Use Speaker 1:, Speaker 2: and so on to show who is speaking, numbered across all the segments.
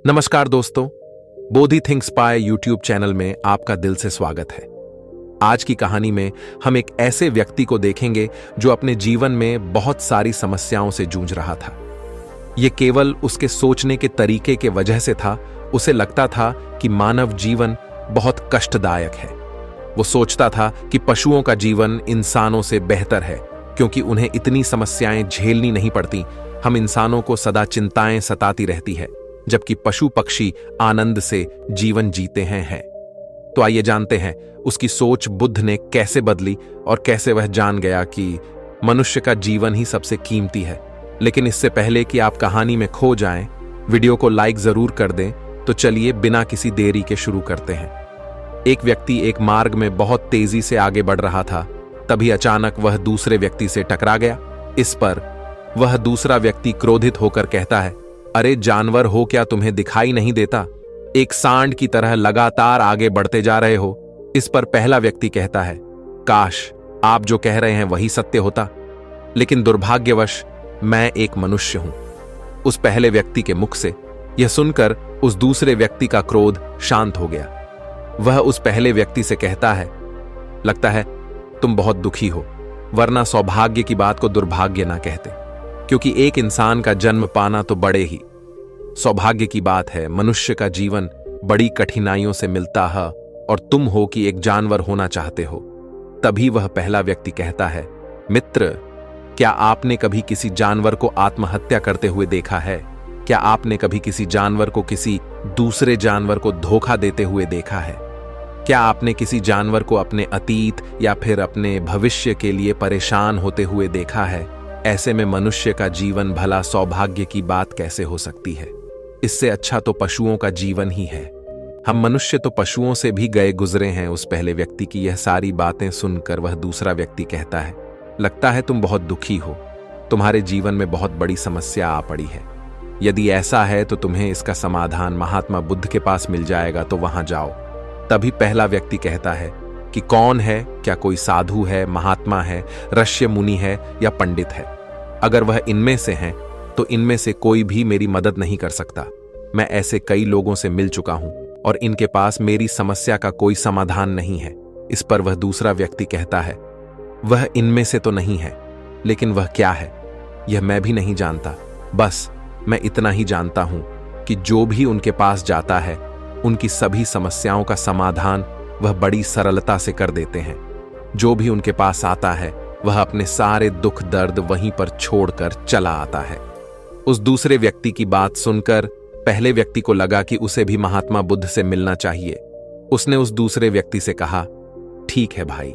Speaker 1: नमस्कार दोस्तों, बोधि थिंक्स पाए यूट्यूब चैनल में आपका दिल से स्वागत है। आज की कहानी में हम एक ऐसे व्यक्ति को देखेंगे जो अपने जीवन में बहुत सारी समस्याओं से जूझ रहा था। यह केवल उसके सोचने के तरीके के वजह से था। उसे लगता था कि मानव जीवन बहुत कष्टदायक है। वो सोचता था कि पशुओं का जीवन इंसानों से बेहतर है क्योंकि उन्हें इतनी समस्याएं झेलनी नहीं पड़ती। हम इंसानों को सदा चिंताएं सताती रहती है, जबकि पशु पक्षी आनंद से जीवन जीते हैं। तो आइए जानते हैं उसकी सोच बुद्ध ने कैसे बदली और कैसे वह जान गया कि मनुष्य का जीवन ही सबसे कीमती है। लेकिन इससे पहले कि आप कहानी में खो जाएं, वीडियो को लाइक जरूर कर दें। तो चलिए बिना किसी देरी के शुरू करते हैं। एक व्यक्ति एक मार्ग में बहुत तेजी से आगे बढ़ रहा था। तभी अचानक वह दूसरे व्यक्ति से टकरा गया। इस पर वह दूसरा व्यक्ति क्रोधित होकर कहता है, अरे जानवर हो क्या, तुम्हें दिखाई नहीं देता? एक सांड की तरह लगातार आगे बढ़ते जा रहे हो। इस पर पहला व्यक्ति कहता है, काश आप जो कह रहे हैं वही सत्य होता, लेकिन दुर्भाग्यवश मैं एक मनुष्य हूं। उस पहले व्यक्ति के मुख से यह सुनकर उस दूसरे व्यक्ति का क्रोध शांत हो गया। वह उस पहले व्यक्ति से कहता है, लगता है तुम बहुत दुखी हो, वरना सौभाग्य की बात को दुर्भाग्य ना कहते, क्योंकि एक इंसान का जन्म पाना तो बड़े ही सौभाग्य की बात है। मनुष्य का जीवन बड़ी कठिनाइयों से मिलता है और तुम हो कि एक जानवर होना चाहते हो। तभी वह पहला व्यक्ति कहता है, मित्र, क्या आपने कभी किसी जानवर को आत्महत्या करते हुए देखा है? क्या आपने कभी किसी जानवर को किसी दूसरे जानवर को धोखा देते हुए देखा है? क्या आपने किसी जानवर को अपने अतीत या फिर अपने भविष्य के लिए परेशान होते हुए देखा है? ऐसे में मनुष्य का जीवन भला सौभाग्य की बात कैसे हो सकती है? इससे अच्छा तो पशुओं का जीवन ही है। हम मनुष्य तो पशुओं से भी गए गुजरे हैं। उस पहले व्यक्ति की यह सारी बातें सुनकर वह दूसरा व्यक्ति कहता है, लगता है तुम बहुत दुखी हो, तुम्हारे जीवन में बहुत बड़ी समस्या आ पड़ी है। यदि ऐसा है तो तुम्हें इसका समाधान महात्मा बुद्ध के पास मिल जाएगा, तो वहां जाओ। तभी पहला व्यक्ति कहता है कि कौन है? क्या कोई साधु है, महात्मा है, ऋषि मुनि है या पंडित है? अगर वह इनमें से हैं तो इनमें से कोई भी मेरी मदद नहीं कर सकता। मैं ऐसे कई लोगों से मिल चुका हूं और इनके पास मेरी समस्या का कोई समाधान नहीं है। इस पर वह दूसरा व्यक्ति कहता है, वह इनमें से तो नहीं है, लेकिन वह क्या है यह मैं भी नहीं जानता। बस मैं इतना ही जानता हूं कि जो भी उनके पास जाता है उनकी सभी समस्याओं का समाधान वह बड़ी सरलता से कर देते हैं। जो भी उनके पास आता है वह अपने सारे दुख दर्द वहीं पर छोड़कर चला आता है। उस दूसरे व्यक्ति की बात सुनकर पहले व्यक्ति को लगा कि उसे भी महात्मा बुद्ध से मिलना चाहिए। उसने उस दूसरे व्यक्ति से कहा, ठीक है भाई,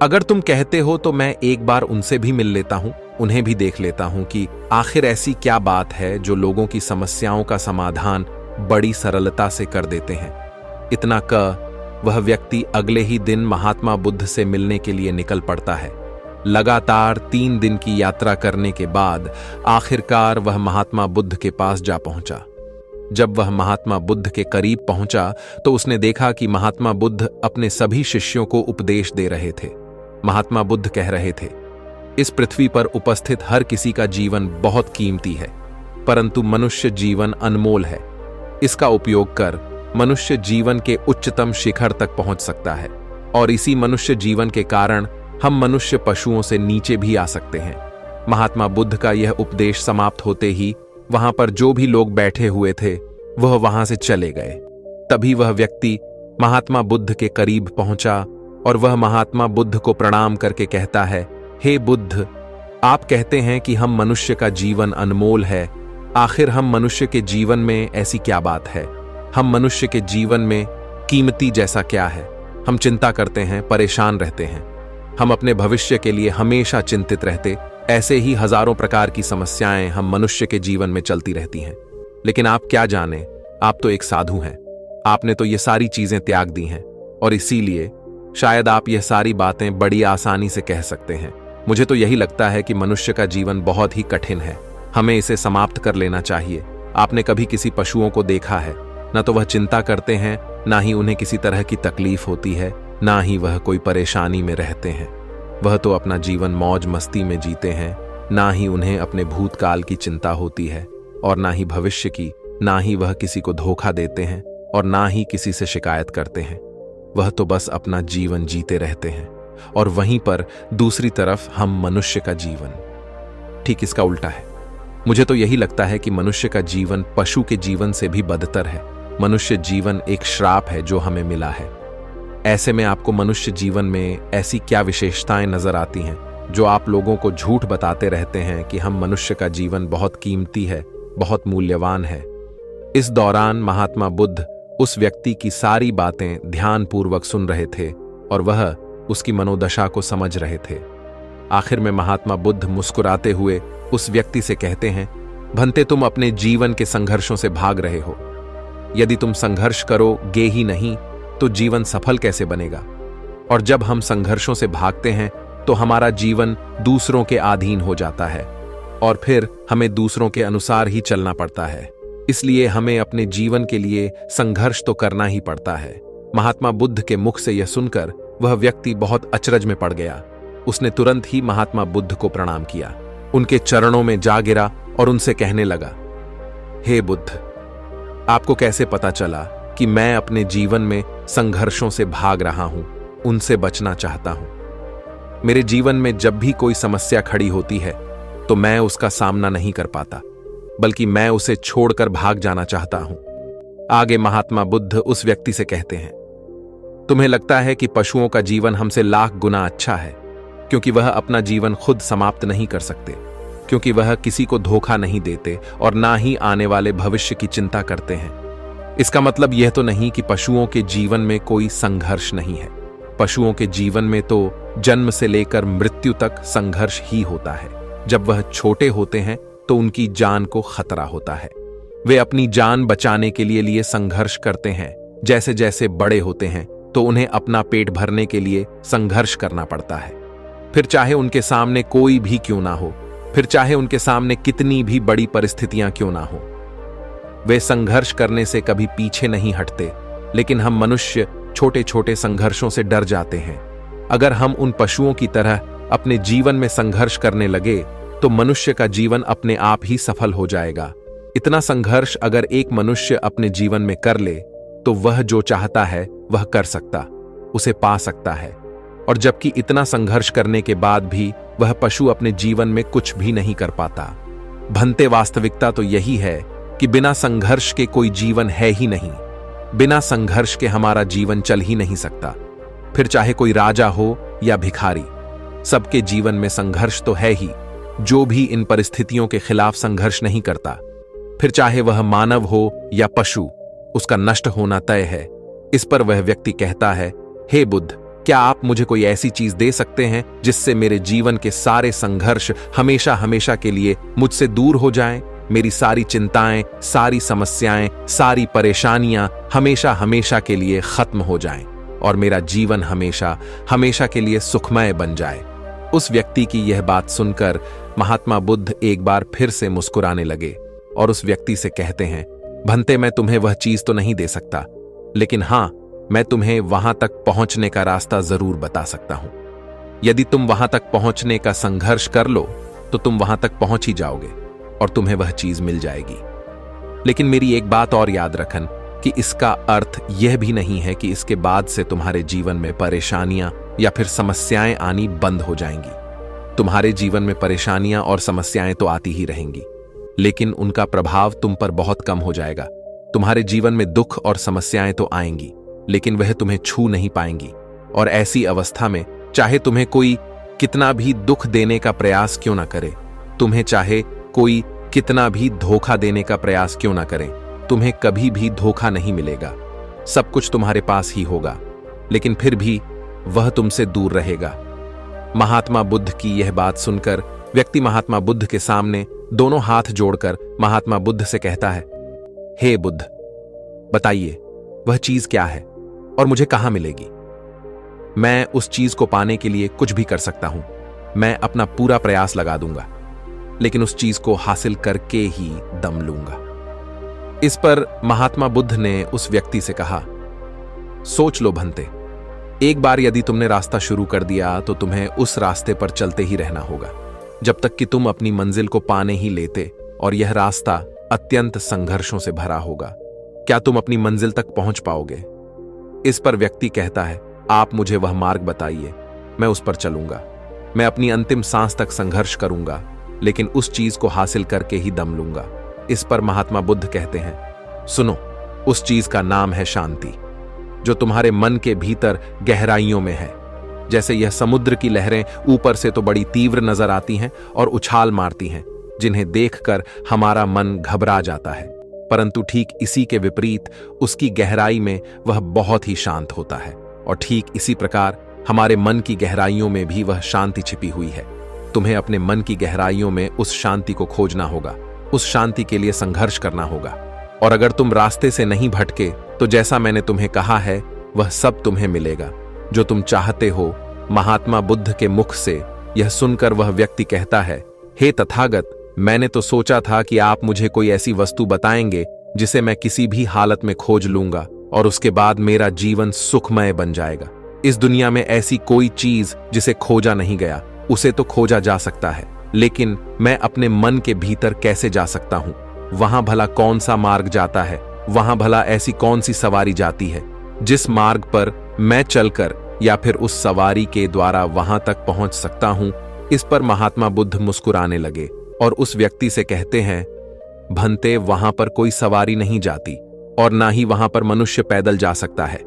Speaker 1: अगर तुम कहते हो तो मैं एक बार उनसे भी मिल लेता हूं, उन्हें भी देख लेता हूं कि आखिर ऐसी क्या बात है जो लोगों की समस्याओं का समाधान बड़ी सरलता से कर देते हैं। इतना कह वह व्यक्ति अगले ही दिन महात्मा बुद्ध से मिलने के लिए निकल पड़ता है। लगातार 3 दिन की यात्रा करने के बाद आखिरकार वह महात्मा बुद्ध के पास जा पहुंचा। जब वह महात्मा बुद्ध के करीब पहुंचा तो उसने देखा कि महात्मा बुद्ध अपने सभी शिष्यों को उपदेश दे रहे थे। महात्मा बुद्ध कह रहे थे, इस पृथ्वी पर उपस्थित हर किसी का जीवन बहुत कीमती है, परंतु मनुष्य जीवन अनमोल है। इसका उपयोग कर मनुष्य जीवन के उच्चतम शिखर तक पहुंच सकता है और इसी मनुष्य जीवन के कारण हम मनुष्य पशुओं से नीचे भी आ सकते हैं। महात्मा बुद्ध का यह उपदेश समाप्त होते ही वहां पर जो भी लोग बैठे हुए थे वह वहां से चले गए। तभी वह व्यक्ति महात्मा बुद्ध के करीब पहुंचा और वह महात्मा बुद्ध को प्रणाम करके कहता है, हे बुद्ध, आप कहते हैं कि हम मनुष्य का जीवन अनमोल है। आखिर हम मनुष्य के जीवन में ऐसी क्या बात है? हम मनुष्य के जीवन में कीमती जैसा क्या है? हम चिंता करते हैं, परेशान रहते हैं, हम अपने भविष्य के लिए हमेशा चिंतित रहते। ऐसे ही हजारों प्रकार की समस्याएं हम मनुष्य के जीवन में चलती रहती हैं। लेकिन आप क्या जाने, आप तो एक साधु हैं। आपने तो ये सारी चीजें त्याग दी हैं और इसीलिए शायद आप यह सारी बातें बड़ी आसानी से कह सकते हैं। मुझे तो यही लगता है कि मनुष्य का जीवन बहुत ही कठिन है, हमें इसे समाप्त कर लेना चाहिए। आपने कभी किसी पशुओं को देखा है? न तो वह चिंता करते हैं, ना ही उन्हें किसी तरह की तकलीफ होती है, ना ही वह कोई परेशानी में रहते हैं। वह तो अपना जीवन मौज मस्ती में जीते हैं, ना ही उन्हें अपने भूतकाल की चिंता होती है और ना ही भविष्य की। ना ही वह किसी को धोखा देते हैं और ना ही किसी से शिकायत करते हैं। वह तो बस अपना जीवन जीते रहते हैं। और वहीं पर दूसरी तरफ हम मनुष्य का जीवन ठीक इसका उल्टा है। मुझे तो यही लगता है कि मनुष्य का जीवन पशु के जीवन से भी बदतर है। मनुष्य जीवन एक श्राप है जो हमें मिला है। ऐसे में आपको मनुष्य जीवन में ऐसी क्या विशेषताएं नजर आती हैं जो आप लोगों को झूठ बताते रहते हैं कि हम मनुष्य का जीवन बहुत कीमती है, बहुत मूल्यवान है। इस दौरान महात्मा बुद्ध उस व्यक्ति की सारी बातें ध्यानपूर्वक सुन रहे थे और वह उसकी मनोदशा को समझ रहे थे। आखिर में महात्मा बुद्ध मुस्कुराते हुए उस व्यक्ति से कहते हैं, भंते तुम अपने जीवन के संघर्षों से भाग रहे हो। यदि तुम संघर्ष करोगे ही नहीं तो जीवन सफल कैसे बनेगा? और जब हम संघर्षों से भागते हैं तो हमारा जीवन दूसरों के अधीन हो जाता है और फिर हमें दूसरों के अनुसार ही चलना पड़ता है। इसलिए हमें अपने जीवन के लिए संघर्ष तो करना ही पड़ता है। महात्मा बुद्ध के मुख से यह सुनकर वह व्यक्ति बहुत अचरज में पड़ गया। उसने तुरंत ही महात्मा बुद्ध को प्रणाम किया, उनके चरणों में जा गिरा और उनसे कहने लगा, हे बुद्ध, आपको कैसे पता चला कि मैं अपने जीवन में संघर्षों से भाग रहा हूं, उनसे बचना चाहता हूं? मेरे जीवन में जब भी कोई समस्या खड़ी होती है तो मैं उसका सामना नहीं कर पाता, बल्कि मैं उसे छोड़कर भाग जाना चाहता हूं। आगे महात्मा बुद्ध उस व्यक्ति से कहते हैं, तुम्हें लगता है कि पशुओं का जीवन हमसे लाख गुना अच्छा है, क्योंकि वह अपना जीवन खुद समाप्त नहीं कर सकते, क्योंकि वह किसी को धोखा नहीं देते और ना ही आने वाले भविष्य की चिंता करते हैं। इसका मतलब यह तो नहीं कि पशुओं के जीवन में कोई संघर्ष नहीं है। पशुओं के जीवन में तो जन्म से लेकर मृत्यु तक संघर्ष ही होता है। जब वह छोटे होते हैं तो उनकी जान को खतरा होता है। वे अपनी जान बचाने के लिए संघर्ष करते हैं। जैसे जैसे बड़े होते हैं तो उन्हें अपना पेट भरने के लिए संघर्ष करना पड़ता है। फिर चाहे उनके सामने कोई भी क्यों ना हो, फिर चाहे उनके सामने कितनी भी बड़ी परिस्थितियां क्यों ना हो, वे संघर्ष करने से कभी पीछे नहीं हटते। लेकिन हम मनुष्य छोटे छोटे संघर्षों से डर जाते हैं। अगर हम उन पशुओं की तरह अपने जीवन में संघर्ष करने लगे तो मनुष्य का जीवन अपने आप ही सफल हो जाएगा। इतना संघर्ष अगर एक मनुष्य अपने जीवन में कर ले तो वह जो चाहता है वह कर सकता, उसे पा सकता है। और जबकि इतना संघर्ष करने के बाद भी वह पशु अपने जीवन में कुछ भी नहीं कर पाता। भंते वास्तविकता तो यही है कि बिना संघर्ष के कोई जीवन है ही नहीं। बिना संघर्ष के हमारा जीवन चल ही नहीं सकता। फिर चाहे कोई राजा हो या भिखारी, सबके जीवन में संघर्ष तो है ही। जो भी इन परिस्थितियों के खिलाफ संघर्ष नहीं करता, फिर चाहे वह मानव हो या पशु, उसका नष्ट होना तय है। इस पर वह व्यक्ति कहता है, हे बुद्ध, क्या आप मुझे कोई ऐसी चीज दे सकते हैं जिससे मेरे जीवन के सारे संघर्ष हमेशा हमेशा के लिए मुझसे दूर हो जाएं? मेरी सारी चिंताएं, सारी समस्याएं, सारी परेशानियां हमेशा हमेशा के लिए खत्म हो जाएं और मेरा जीवन हमेशा हमेशा के लिए सुखमय बन जाए। उस व्यक्ति की यह बात सुनकर महात्मा बुद्ध एक बार फिर से मुस्कुराने लगे और उस व्यक्ति से कहते हैं, भंते, मैं तुम्हें वह चीज तो नहीं दे सकता, लेकिन हां, मैं तुम्हें वहां तक पहुंचने का रास्ता जरूर बता सकता हूं। यदि तुम वहां तक पहुंचने का संघर्ष कर लो तो तुम वहां तक पहुंच ही जाओगे और तुम्हें वह चीज मिल जाएगी। लेकिन मेरी एक बात और याद रखन कि इसका अर्थ यह भी नहीं है कि इसके बाद से तुम्हारे जीवन में परेशानियां या फिर समस्याएं आनी बंद हो जाएंगी। तुम्हारे जीवन में परेशानियां और समस्याएं तो आती ही रहेंगी, लेकिन उनका प्रभाव तुम पर बहुत कम हो जाएगा। तुम्हारे जीवन में दुख और समस्याएं तो आएंगी, लेकिन वह तुम्हें छू नहीं पाएंगी। और ऐसी अवस्था में चाहे तुम्हें कोई कितना भी दुख देने का प्रयास क्यों ना करे, तुम्हें चाहे कोई कितना भी धोखा देने का प्रयास क्यों ना करे, तुम्हें कभी भी धोखा नहीं मिलेगा। सब कुछ तुम्हारे पास ही होगा, लेकिन फिर भी वह तुमसे दूर रहेगा। महात्मा बुद्ध की यह बात सुनकर व्यक्ति महात्मा बुद्ध के सामने दोनों हाथ जोड़कर महात्मा बुद्ध से कहता है, हे बुद्ध, बताइए वह चीज क्या है और मुझे कहां मिलेगी? मैं उस चीज को पाने के लिए कुछ भी कर सकता हूं। मैं अपना पूरा प्रयास लगा दूंगा, लेकिन उस चीज को हासिल करके ही दम लूंगा। इस पर महात्मा बुद्ध ने उस व्यक्ति से कहा, सोच लो भंते, एक बार यदि तुमने रास्ता शुरू कर दिया तो तुम्हें उस रास्ते पर चलते ही रहना होगा जब तक कि तुम अपनी मंजिल को पाने ही लेते, और यह रास्ता अत्यंत संघर्षों से भरा होगा। क्या तुम अपनी मंजिल तक पहुंच पाओगे? इस पर व्यक्ति कहता है, आप मुझे वह मार्ग बताइए, मैं उस पर चलूंगा। मैं अपनी अंतिम सांस तक संघर्ष करूंगा, लेकिन उस चीज को हासिल करके ही दम लूंगा। इस पर महात्मा बुद्ध कहते हैं, सुनो, उस चीज का नाम है शांति, जो तुम्हारे मन के भीतर गहराइयों में है। जैसे यह समुद्र की लहरें ऊपर से तो बड़ी तीव्र नजर आती हैं और उछाल मारती हैं, जिन्हें देखकर हमारा मन घबरा जाता है, परंतु ठीक इसी के विपरीत उसकी गहराई में वह बहुत ही शांत होता है। और ठीक इसी प्रकार हमारे मन की गहराइयों में भी वह शांति छिपी हुई है। तुम्हें अपने मन की गहराइयों में उस शांति को खोजना होगा, उस शांति के लिए संघर्ष करना होगा। और अगर तुम रास्ते से नहीं भटके तो जैसा मैंने तुम्हें कहा है वह सब तुम्हें मिलेगा जो तुम चाहते हो। महात्मा बुद्ध के मुख से यह सुनकर वह व्यक्ति कहता है, हे तथागत, मैंने तो सोचा था कि आप मुझे कोई ऐसी वस्तु बताएंगे जिसे मैं किसी भी हालत में खोज लूंगा और उसके बाद मेरा जीवन सुखमय बन जाएगा। इस दुनिया में ऐसी कोई चीज जिसे खोजा नहीं गया, उसे तो खोजा जा सकता है, लेकिन मैं अपने मन के भीतर कैसे जा सकता हूं? वहां भला कौन सा मार्ग जाता है? वहां भला ऐसी कौन सी सवारी जाती है जिस मार्ग पर मैं चलकर या फिर उस सवारी के द्वारा वहां तक पहुंच सकता हूं? इस पर महात्मा बुद्ध मुस्कुराने लगे और उस व्यक्ति से कहते हैं, भंते, वहां पर कोई सवारी नहीं जाती और ना ही वहां पर मनुष्य पैदल जा सकता है।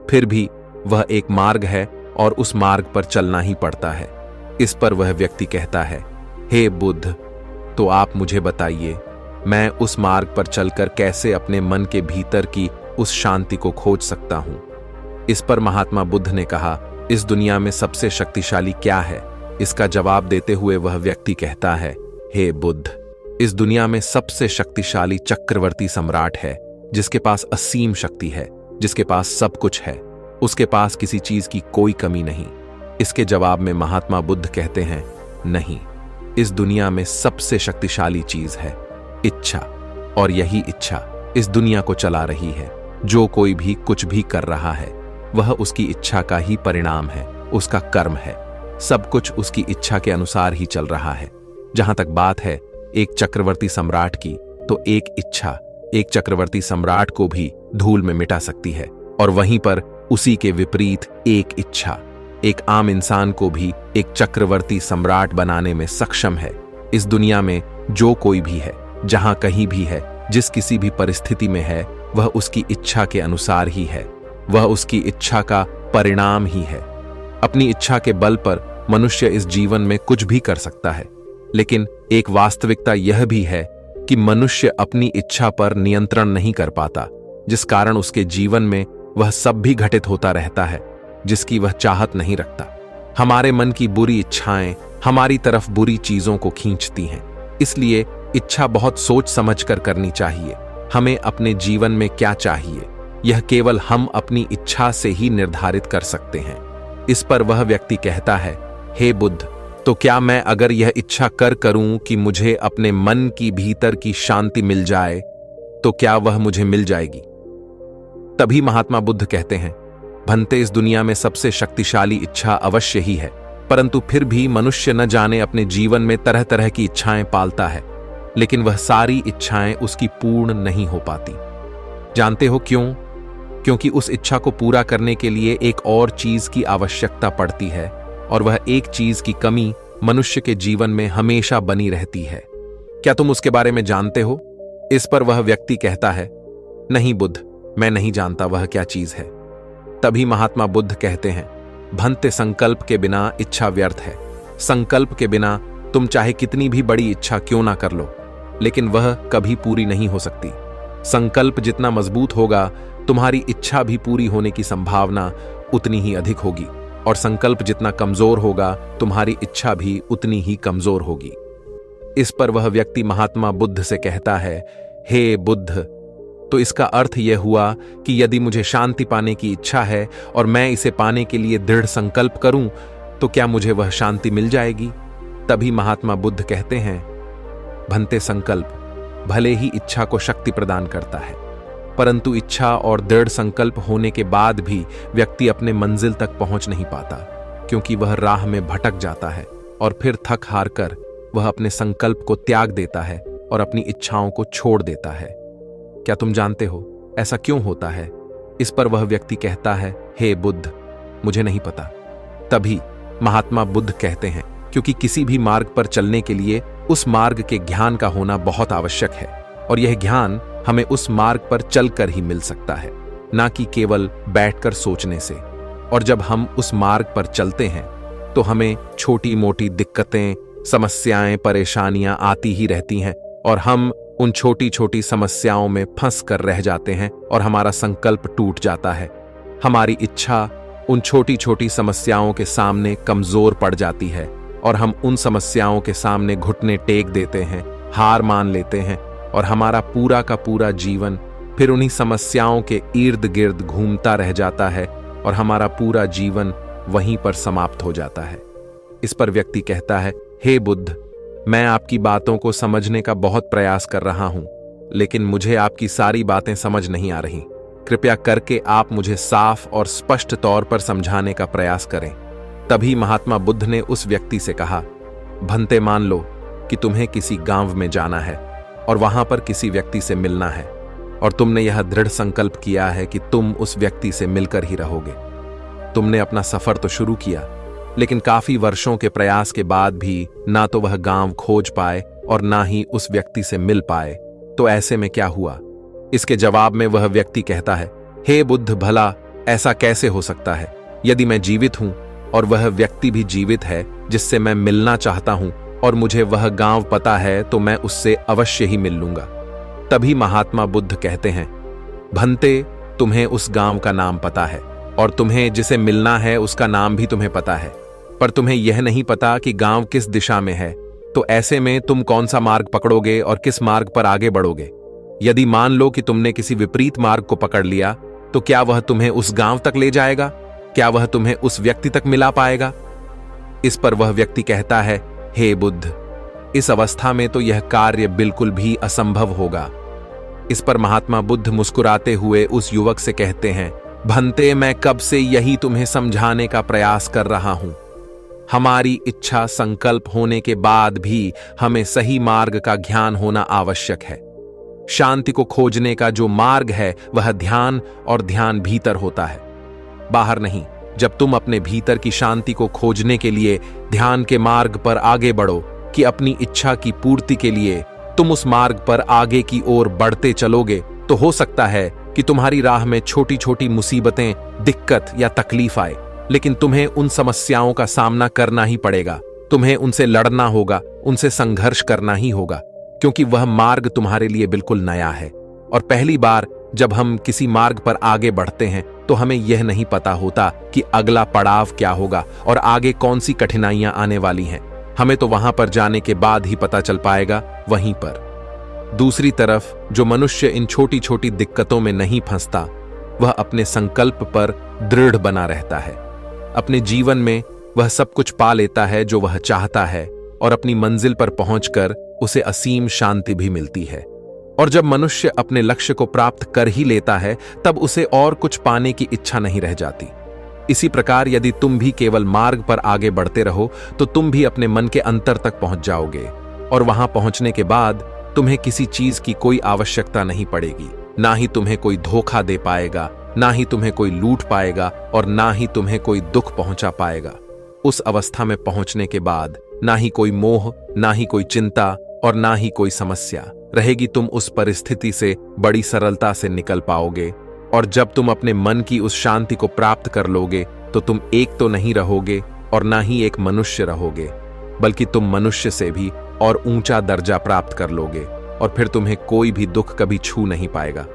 Speaker 1: फिर भी वह एक मार्ग है और उस मार्ग पर चलना ही पड़ता है। इस पर वह व्यक्ति कहता है, हे बुद्ध, तो आप मुझे बताइए, मैं उस मार्ग पर चलकर कैसे अपने मन के भीतर की उस शांति को खोज सकता हूं? इस पर महात्मा बुद्ध ने कहा, इस दुनिया में सबसे शक्तिशाली क्या है? इसका जवाब देते हुए वह व्यक्ति कहता है, हे बुद्ध, इस दुनिया में सबसे शक्तिशाली चक्रवर्ती सम्राट है, जिसके पास असीम शक्ति है, जिसके पास सब कुछ है, उसके पास किसी चीज की कोई कमी नहीं। इसके जवाब में महात्मा बुद्ध कहते हैं, नहीं, इस दुनिया में सबसे शक्तिशाली चीज है इच्छा, और यही इच्छा इस दुनिया को चला रही है। जो कोई भी कुछ भी कर रहा है वह उसकी इच्छा का ही परिणाम है, उसका कर्म है। सब कुछ उसकी इच्छा के अनुसार ही चल रहा है। जहां तक बात है एक चक्रवर्ती सम्राट की, तो एक इच्छा एक चक्रवर्ती सम्राट को भी धूल में मिटा सकती है, और वहीं पर उसी के विपरीत एक इच्छा एक आम इंसान को भी एक चक्रवर्ती सम्राट बनाने में सक्षम है। इस दुनिया में जो कोई भी है, जहां कहीं भी है, जिस किसी भी परिस्थिति में है, वह उसकी इच्छा के अनुसार ही है, वह उसकी इच्छा का परिणाम ही है। अपनी इच्छा के बल पर मनुष्य इस जीवन में कुछ भी कर सकता है, लेकिन एक वास्तविकता यह भी है कि मनुष्य अपनी इच्छा पर नियंत्रण नहीं कर पाता, जिस कारण उसके जीवन में वह सब भी घटित होता रहता है जिसकी वह चाहत नहीं रखता। हमारे मन की बुरी इच्छाएं हमारी तरफ बुरी चीजों को खींचती हैं, इसलिए इच्छा बहुत सोच समझ कर करनी चाहिए। हमें अपने जीवन में क्या चाहिए, यह केवल हम अपनी इच्छा से ही निर्धारित कर सकते हैं। इस पर वह व्यक्ति कहता है, हे बुद्ध, तो क्या मैं अगर यह इच्छा करूं कि मुझे अपने मन की भीतर की शांति मिल जाए, तो क्या वह मुझे मिल जाएगी? तभी महात्मा बुद्ध कहते हैं, भंते, इस दुनिया में सबसे शक्तिशाली इच्छा अवश्य ही है, परंतु फिर भी मनुष्य न जाने अपने जीवन में तरह तरह की इच्छाएं पालता है, लेकिन वह सारी इच्छाएं उसकी पूर्ण नहीं हो पाती। जानते हो क्यों? क्योंकि उस इच्छा को पूरा करने के लिए एक और चीज की आवश्यकता पड़ती है, और वह एक चीज की कमी मनुष्य के जीवन में हमेशा बनी रहती है। क्या तुम उसके बारे में जानते हो? इस पर वह व्यक्ति कहता है, नहीं बुद्ध, मैं नहीं जानता वह क्या चीज है। तभी महात्मा बुद्ध कहते हैं, भंते, संकल्प के बिना इच्छा व्यर्थ है। संकल्प के बिना तुम चाहे कितनी भी बड़ी इच्छा क्यों ना कर लो, लेकिन वह कभी पूरी नहीं हो सकती। संकल्प जितना मजबूत होगा, तुम्हारी इच्छा भी पूरी होने की संभावना उतनी ही अधिक होगी, और संकल्प जितना कमजोर होगा, तुम्हारी इच्छा भी उतनी ही कमजोर होगी। इस पर वह व्यक्ति महात्मा बुद्ध से कहता है, हे बुद्ध, तो इसका अर्थ यह हुआ कि यदि मुझे शांति पाने की इच्छा है और मैं इसे पाने के लिए दृढ़ संकल्प करूं, तो क्या मुझे वह शांति मिल जाएगी? तभी महात्मा बुद्ध कहते हैं, भंते, संकल्प भले ही इच्छा को शक्ति प्रदान करता है, परंतु इच्छा और दृढ़ संकल्प होने के बाद भी व्यक्ति अपने मंजिल तक पहुंच नहीं पाता, क्योंकि वह राह में भटक जाता है और फिर थक हार कर वह अपने संकल्प को त्याग देता है और अपनी इच्छाओं को छोड़ देता है। क्या तुम जानते हो ऐसा क्यों होता है? इस पर वह व्यक्ति कहता है, हे बुद्ध, मुझे नहीं पता। तभी महात्मा बुद्ध कहते हैं, क्योंकि किसी भी मार्ग पर चलने के लिए उस मार्ग के ज्ञान का होना बहुत आवश्यक है, और यह ज्ञान हमें उस मार्ग पर चलकर ही मिल सकता है, ना कि केवल बैठकर सोचने से। और जब हम उस मार्ग पर चलते हैं तो हमें छोटी मोटी दिक्कतें, समस्याएं, परेशानियां आती ही रहती हैं, और हम उन छोटी छोटी समस्याओं में फंस कर रह जाते हैं और हमारा संकल्प टूट जाता है। हमारी इच्छा उन छोटी छोटी समस्याओं के सामने कमजोर पड़ जाती है और हम उन समस्याओं के सामने घुटने टेक देते हैं, हार मान लेते हैं, और हमारा पूरा का पूरा जीवन फिर उन्हीं समस्याओं के इर्द गिर्द घूमता रह जाता है और हमारा पूरा जीवन वहीं पर समाप्त हो जाता है। इस पर व्यक्ति कहता है, हे बुद्ध, मैं आपकी बातों को समझने का बहुत प्रयास कर रहा हूं, लेकिन मुझे आपकी सारी बातें समझ नहीं आ रही। कृपया करके आप मुझे साफ और स्पष्ट तौर पर समझाने का प्रयास करें। तभी महात्मा बुद्ध ने उस व्यक्ति से कहा, भंते, मान लो कि तुम्हें किसी गांव में जाना है और वहां पर किसी व्यक्ति से मिलना है, और तुमने यह दृढ़ संकल्प किया है कि तुम उस व्यक्ति से मिलकर ही रहोगे। तुमने अपना सफर तो शुरू किया, लेकिन काफी वर्षों के प्रयास के बाद भी ना तो वह गांव खोज पाए और ना ही उस व्यक्ति से मिल पाए। तो ऐसे में क्या हुआ? इसके जवाब में वह व्यक्ति कहता है, हे बुद्ध, भला ऐसा कैसे हो सकता है? यदि मैं जीवित हूं और वह व्यक्ति भी जीवित है जिससे मैं मिलना चाहता हूं, और मुझे वह गांव पता है, तो मैं उससे अवश्य ही मिल लूंगा। तभी महात्मा बुद्ध कहते हैं, भंते, तुम्हें उस गांव का नाम पता है और तुम्हें जिसे मिलना है उसका नाम भी तुम्हें पता है, पर तुम्हें यह नहीं पता कि गांव किस दिशा में है। तो ऐसे में तुम कौन सा मार्ग पकड़ोगे और किस मार्ग पर आगे बढ़ोगे? यदि मान लो कि तुमने किसी विपरीत मार्ग को पकड़ लिया, तो क्या वह तुम्हें उस गांव तक ले जाएगा? क्या वह तुम्हें उस व्यक्ति तक मिला पाएगा? इस पर वह व्यक्ति कहता है, हे बुद्ध, इस अवस्था में तो यह कार्य बिल्कुल भी असंभव होगा। इस पर महात्मा बुद्ध मुस्कुराते हुए उस युवक से कहते हैं, भंते, मैं कब से यही तुम्हें समझाने का प्रयास कर रहा हूं। हमारी इच्छा संकल्प होने के बाद भी हमें सही मार्ग का ज्ञान होना आवश्यक है। शांति को खोजने का जो मार्ग है वह ध्यान, और ध्यान भीतर होता है, बाहर नहीं। जब तुम अपने भीतर की शांति को खोजने के लिए ध्यान के मार्ग पर आगे बढ़ो कि अपनी इच्छा की पूर्ति के लिए तुम उस मार्ग पर आगे की ओर बढ़ते चलोगे, तो हो सकता है कि तुम्हारी राह में छोटी छोटी मुसीबतें, दिक्कत या तकलीफ आए, लेकिन तुम्हें उन समस्याओं का सामना करना ही पड़ेगा। तुम्हें उनसे लड़ना होगा, उनसे संघर्ष करना ही होगा, क्योंकि वह मार्ग तुम्हारे लिए बिल्कुल नया है। और पहली बार जब हम किसी मार्ग पर आगे बढ़ते हैं तो हमें यह नहीं पता होता कि अगला पड़ाव क्या होगा और आगे कौन सी कठिनाइयां आने वाली हैं। हमें तो वहां पर जाने के बाद ही पता चल पाएगा। वहीं पर दूसरी तरफ जो मनुष्य इन छोटी छोटी दिक्कतों में नहीं फंसता, वह अपने संकल्प पर दृढ़ बना रहता है। अपने जीवन में वह सब कुछ पा लेता है जो वह चाहता है, और अपनी मंजिल पर पहुंचकर उसे असीम शांति भी मिलती है। और जब मनुष्य अपने लक्ष्य को प्राप्त कर ही लेता है, तब उसे और कुछ पाने की इच्छा नहीं रह जाती। इसी प्रकार यदि तुम भी केवल मार्ग पर आगे बढ़ते रहो, तो तुम भी अपने मन के अंतर तक पहुंच जाओगे, और वहां पहुंचने के बाद तुम्हें किसी चीज की कोई आवश्यकता नहीं पड़ेगी। ना ही तुम्हें कोई धोखा दे पाएगा, ना ही तुम्हें कोई लूट पाएगा, और ना ही तुम्हें कोई दुख पहुंचा पाएगा। उस अवस्था में पहुंचने के बाद ना ही कोई मोह, ना ही कोई चिंता, और ना ही कोई समस्या रहेगी। तुम उस परिस्थिति से बड़ी सरलता से निकल पाओगे, और जब तुम अपने मन की उस शांति को प्राप्त कर लोगे, तो तुम एक तो नहीं रहोगे और ना ही एक मनुष्य रहोगे, बल्कि तुम मनुष्य से भी और ऊंचा दर्जा प्राप्त कर लोगे, और फिर तुम्हें कोई भी दुख कभी छू नहीं पाएगा।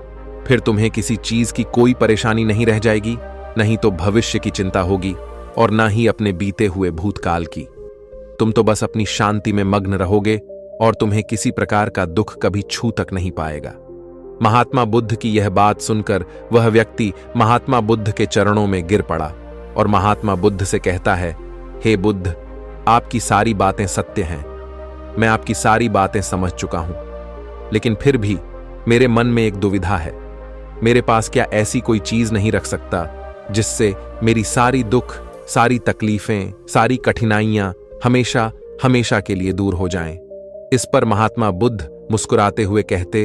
Speaker 1: फिर तुम्हें किसी चीज की कोई परेशानी नहीं रह जाएगी, नहीं तो भविष्य की चिंता होगी, और ना ही अपने बीते हुए भूतकाल की। तुम तो बस अपनी शांति में मग्न रहोगे, और तुम्हें किसी प्रकार का दुख कभी छू तक नहीं पाएगा। महात्मा बुद्ध की यह बात सुनकर वह व्यक्ति महात्मा बुद्ध के चरणों में गिर पड़ा, और महात्मा बुद्ध से कहता है, हे बुद्ध, आपकी सारी बातें सत्य हैं। मैं आपकी सारी बातें समझ चुका हूं, लेकिन फिर भी मेरे मन में एक दुविधा है। मेरे पास क्या ऐसी कोई चीज नहीं रख सकता जिससे मेरी सारी दुख, सारी तकलीफें, सारी कठिनाइयां हमेशा हमेशा के लिए दूर हो जाएं? इस पर महात्मा बुद्ध मुस्कुराते हुए कहते,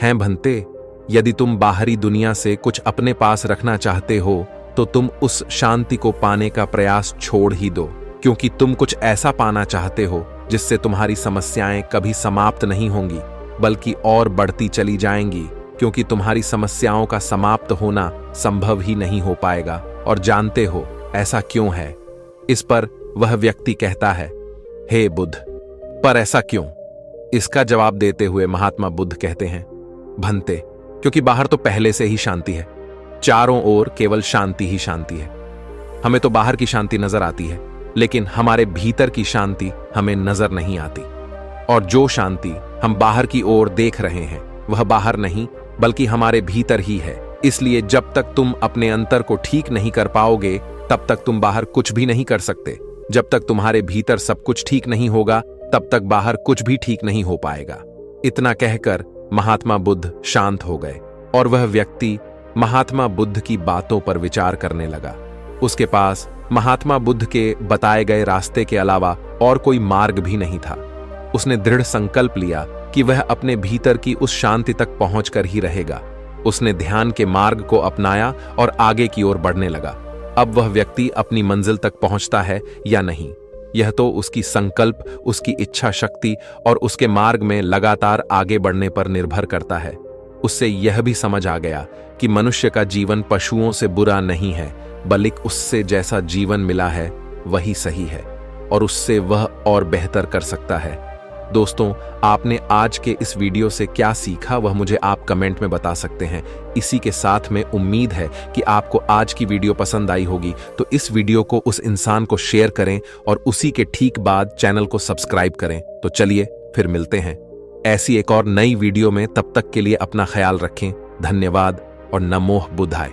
Speaker 1: हैं भंते, यदि तुम बाहरी दुनिया से कुछ अपने पास रखना चाहते हो तो तुम उस शांति को पाने का प्रयास छोड़ ही दो, क्योंकि तुम कुछ ऐसा पाना चाहते हो जिससे तुम्हारी समस्याएं कभी समाप्त नहीं होंगी बल्कि और बढ़ती चली जाएंगी, क्योंकि तुम्हारी समस्याओं का समाप्त होना संभव ही नहीं हो पाएगा। और जानते हो ऐसा क्यों है? इस पर वह व्यक्ति कहता है, हे बुद्ध, पर ऐसा क्यों? इसका जवाब देते हुए महात्मा बुद्ध कहते हैं, भंते, क्योंकि बाहर तो पहले से ही शांति है, चारों ओर केवल शांति ही शांति है। हमें तो बाहर की शांति नजर आती है, लेकिन हमारे भीतर की शांति हमें नजर नहीं आती। और जो शांति हम बाहर की ओर देख रहे हैं वह बाहर नहीं बल्कि हमारे भीतर ही है। इसलिए जब तक तुम अपने अंतर को ठीक नहीं कर पाओगे तब तक तुम बाहर कुछ भी नहीं कर सकते। जब तक तुम्हारे भीतर सब कुछ ठीक नहीं होगा तब तक बाहर कुछ भी ठीक नहीं हो पाएगा। इतना कहकर महात्मा बुद्ध शांत हो गए और वह व्यक्ति महात्मा बुद्ध की बातों पर विचार करने लगा। उसके पास महात्मा बुद्ध के बताए गए रास्ते के अलावा और कोई मार्ग भी नहीं था। उसने दृढ़ संकल्प लिया कि वह अपने भीतर की उस शांति तक पहुंचकर ही रहेगा। उसने ध्यान के मार्ग को अपनाया और आगे की ओर बढ़ने लगा। अब वह व्यक्ति अपनी मंजिल तक पहुंचता है या नहीं, यह तो उसकी संकल्प, उसकी इच्छा शक्ति और उसके मार्ग में लगातार आगे बढ़ने पर निर्भर करता है। उससे यह भी समझ आ गया कि मनुष्य का जीवन पशुओं से बुरा नहीं है, बल्कि उससे जैसा जीवन मिला है वही सही है और उससे वह और बेहतर कर सकता है। दोस्तों, आपने आज के इस वीडियो से क्या सीखा वह मुझे आप कमेंट में बता सकते हैं। इसी के साथ में उम्मीद है कि आपको आज की वीडियो पसंद आई होगी, तो इस वीडियो को उस इंसान को शेयर करें और उसी के ठीक बाद चैनल को सब्सक्राइब करें। तो चलिए फिर मिलते हैं ऐसी एक और नई वीडियो में। तब तक के लिए अपना ख्याल रखें। धन्यवाद और नमो बुद्धाय।